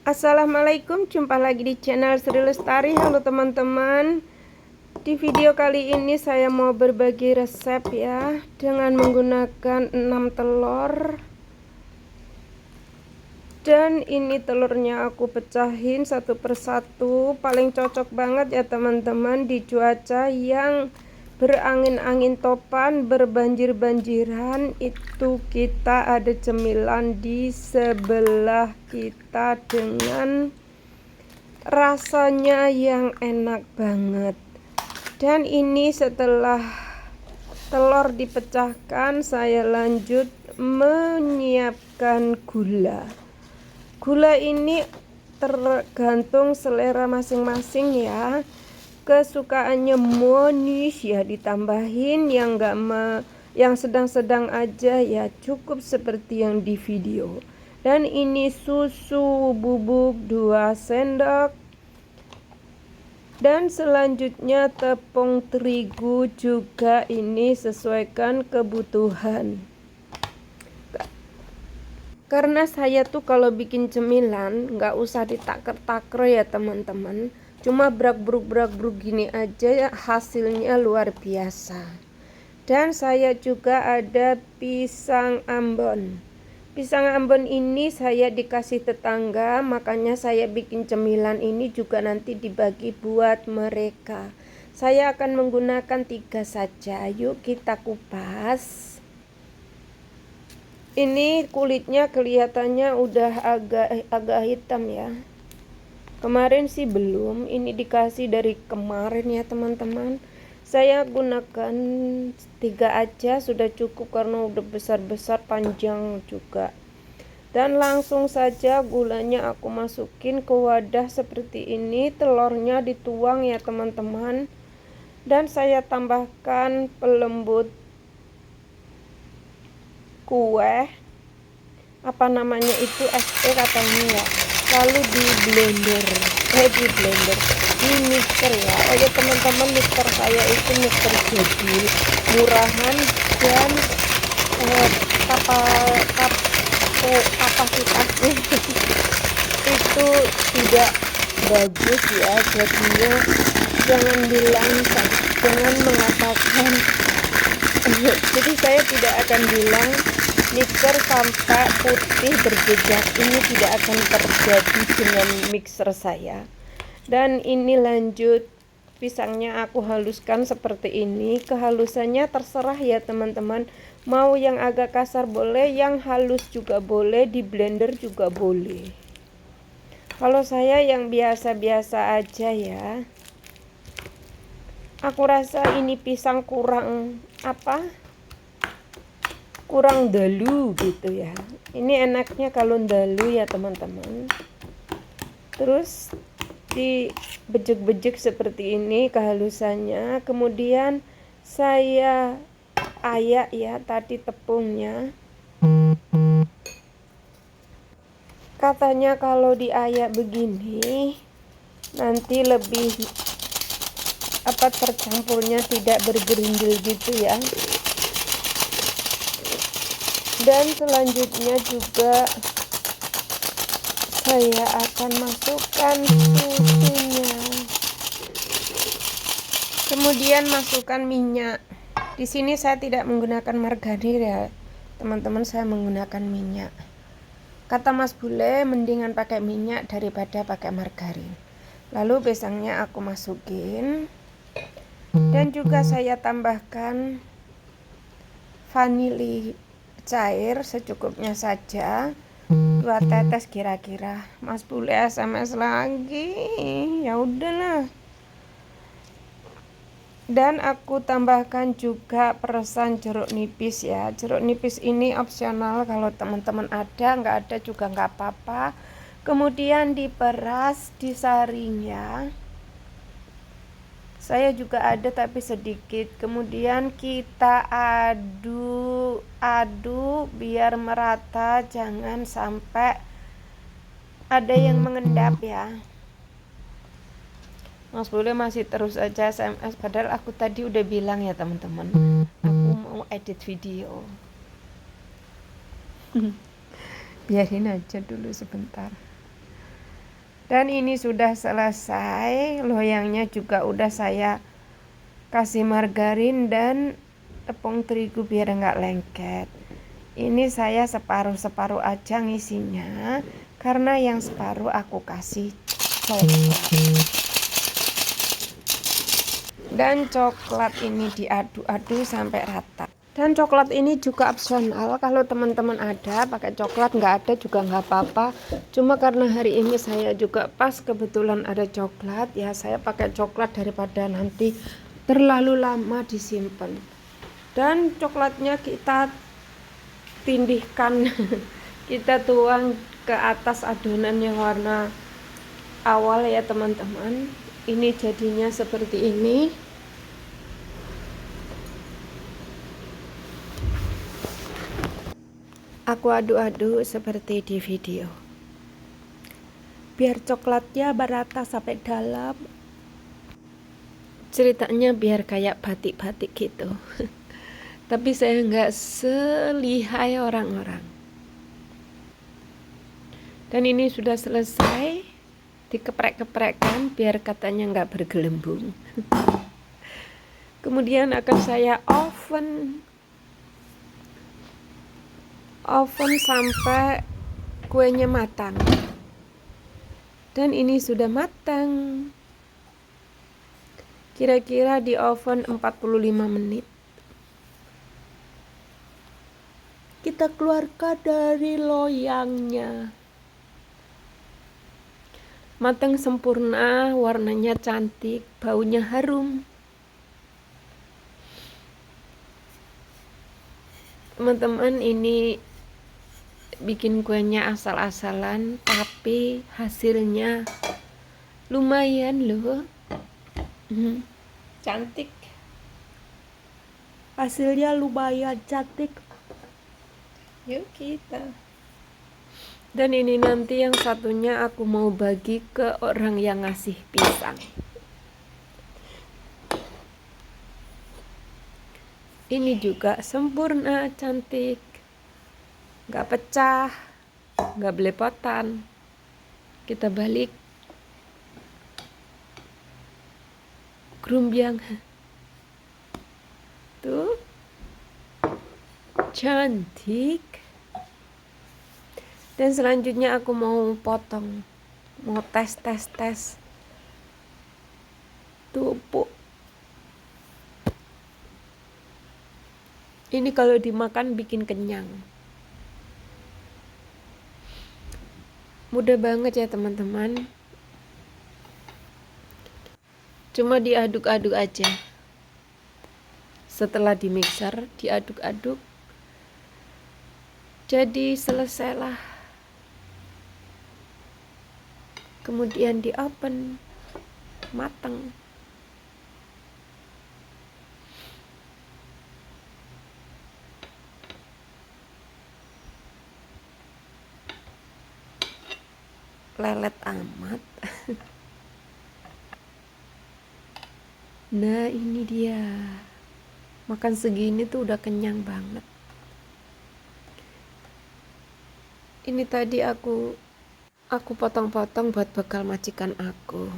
Assalamualaikum, jumpa lagi di channel Sri Lestari. Halo teman-teman. Di video kali ini saya mau berbagi resep ya, dengan menggunakan 6 telur. Dan ini telurnya aku pecahin satu persatu. Paling cocok banget ya teman-teman di cuaca yang berangin-angin topan, berbanjir-banjiran. Itu kita ada cemilan di sebelah kita dengan rasanya yang enak banget. Dan ini setelah telur dipecahkan, saya lanjut menyiapkan gula. Gula ini tergantung selera masing-masing ya. Kesukaannya manis ya ditambahin, yang sedang-sedang aja ya cukup seperti yang di video. Dan ini susu bubuk 2 sendok. Dan selanjutnya tepung terigu juga, ini sesuaikan kebutuhan. Karena saya tuh kalau bikin cemilan nggak usah ditaker-taker ya teman-teman, cuma brak-bruk gini aja ya, hasilnya luar biasa. Dan saya juga ada pisang ambon. Pisang ambon ini saya dikasih tetangga, makanya saya bikin cemilan ini juga nanti dibagi buat mereka. Saya akan menggunakan 3 saja. Yuk kita kupas. Ini kulitnya kelihatannya udah agak hitam ya. Kemarin sih belum, ini dikasih dari kemarin ya teman-teman. Saya gunakan 3 aja sudah cukup karena udah besar-besar, panjang juga. Dan langsung saja gulanya aku masukin ke wadah seperti ini. Telurnya dituang ya teman-teman. Dan saya tambahkan pelembut kue, apa namanya itu, SE katanya ya. Lalu di blender, di mixer ya. Oke teman-teman, mixer saya itu mixer jadul, murahan, dan kapasitasnya itu tidak bagus ya. Jadinya jangan mengatakan jadi saya tidak akan bilang mixer sampai putih berjejak, ini tidak akan terjadi dengan mixer saya. Dan ini lanjut, pisangnya aku haluskan seperti ini. Kehalusannya terserah ya teman-teman, mau yang agak kasar boleh, yang halus juga boleh, di blender juga boleh. Kalau saya yang biasa-biasa aja ya. Aku rasa ini pisang kurang dalu gitu ya. Ini enaknya kalau dalu ya teman-teman. Terus dibejek-bejek seperti ini kehalusannya. Kemudian saya ayak ya tadi tepungnya. Katanya kalau diayak begini nanti lebih tercampurnya tidak bergerindil gitu ya. Dan selanjutnya juga saya akan masukkan susunya. Kemudian masukkan minyak. Di sini saya tidak menggunakan margarin ya teman-teman, saya menggunakan minyak. Kata Mas Bule, mendingan pakai minyak daripada pakai margarin. Lalu pisangnya aku masukin. Dan juga saya tambahkan vanili cair secukupnya saja, 2 tetes kira-kira. Mas Bule SMS lagi, ya udahlah. Dan aku tambahkan juga peresan jeruk nipis ya. Jeruk nipis ini opsional, kalau teman-teman ada, nggak ada juga nggak apa-apa. Kemudian diperas, disaring ya. Saya juga ada tapi sedikit. Kemudian kita aduk biar merata, jangan sampai ada yang mengendap ya. Mas Bule masih terus aja SMS, padahal aku tadi udah bilang ya teman-teman, aku mau edit video. Biarin aja dulu sebentar. Dan ini sudah selesai, loyangnya juga udah saya kasih margarin dan tepung terigu biar nggak lengket. Ini saya separuh-separuh aja ngisinya, karena yang separuh aku kasih coklat. Dan coklat ini diaduk-aduk sampai rata. Dan coklat ini juga opsional, kalau teman-teman ada pakai coklat, nggak ada juga nggak apa-apa. Cuma karena hari ini saya juga pas kebetulan ada coklat, ya saya pakai coklat daripada nanti terlalu lama disimpan. Dan coklatnya kita tindihkan kita tuang ke atas adonan yang warna awal ya teman-teman. Ini jadinya seperti ini. Aku aduk-aduk seperti di video, biar coklatnya merata sampai dalam. Ceritanya biar kayak batik-batik gitu. Tapi saya nggak selihai orang-orang. Dan ini sudah selesai, dikeprek-keprekkan biar katanya nggak bergelembung. Kemudian akan saya oven sampai kuenya matang. Dan ini sudah matang. Kira-kira di oven 45 menit. Kita keluarkan dari loyangnya. Matang sempurna, warnanya cantik, baunya harum. Teman-teman, ini bikin kuenya asal-asalan, tapi hasilnya lumayan loh. Cantik. Hasilnya lumayan cantik. Yuk kita. Dan ini nanti yang satunya aku mau bagi ke orang yang ngasih pisang. Ini juga sempurna, cantik, nggak pecah, nggak belepotan. Kita balik, grumbyang, tuh, cantik. Dan selanjutnya aku mau potong, mau tes. Tuh, ini kalau dimakan bikin kenyang. Mudah banget ya teman-teman. Cuma diaduk-aduk aja. Setelah di mixer, diaduk-aduk. Jadi selesailah. Kemudian di oven, matang. Lelet amat. Nah ini dia, makan segini tuh udah kenyang banget. Ini tadi aku potong-potong buat bekal majikan aku.